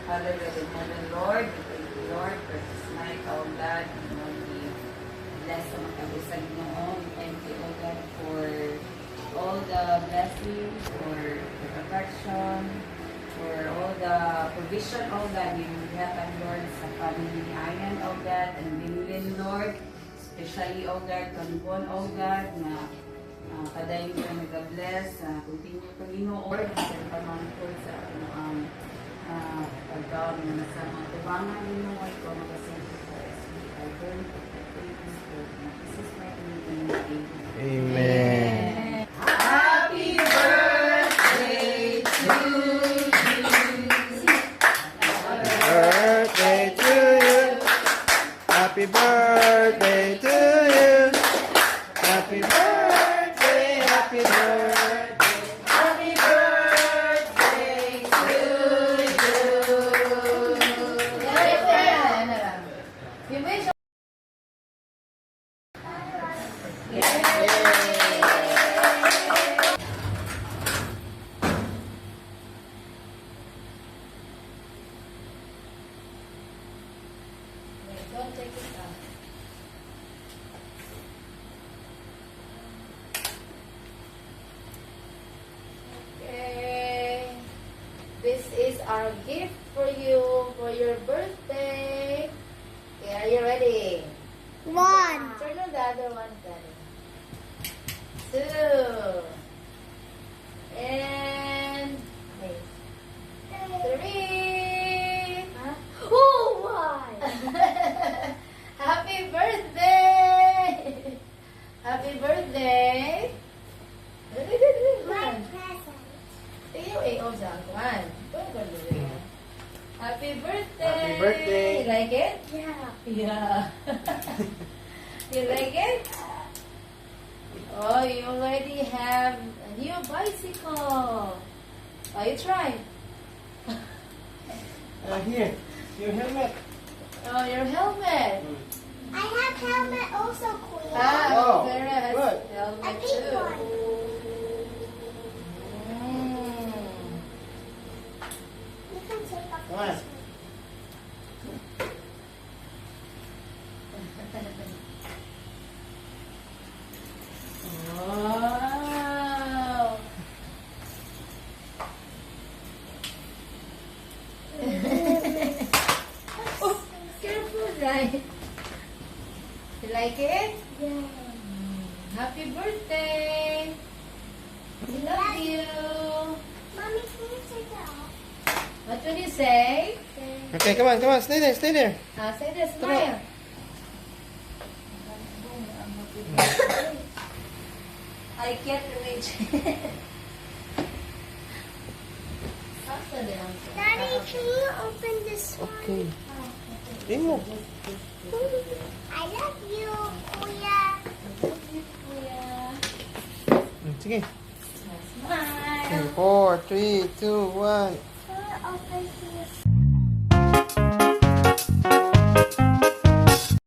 Father God in heaven, Lord, we thank you, Lord, for this night, oh God, and Lord, we bless ang makabusag noon. Thank you, oh God, for all the blessings, for the protection, for all the provision, oh God, you have, Lord, sa family ni Ayan, oh God, and Binlin, Lord, especially, oh God, Kanbon, oh God, na padayon ka nag-bless, continue ka Lord, sa pamangkol sa pagkaon na sa mga tubangan ninyo, ay ko mag-sacrifice. I burn to the greatness of Jesus mighty name. Amen. Happy birthday to you. Birthday to you. Happy birthday to you. Happy birthday, happy birthday. Happy birthday to you. You wish don't take it out. Okay. This is our gift for you for your birthday. Okay, are you ready? One. Turn on the other one, Daddy. Two. And wait. Three. Huh? Oh, one. Happy birthday! Happy birthday! My present. Happy birthday! Happy birthday. You like it? Yeah. Yeah. You like it? Oh, you already have a new bicycle. Oh, you try. Here, your helmet. Oh, your helmet. I have helmet also, Queen. Oh, Sarah has good. A helmet big too. one. You can take off Come on. this Wow! Oh, careful, right? You like it? one. Happy birthday! We love you! Mommy, can you take it off? What will you say? Okay, come on, stay there, stay there. Say the smile. I can't reach. Daddy, can you open this one? Okay. Tingnan mo. I love you, Kuya. Sige. Smile. 4, 3, 2, 1. Can you open this?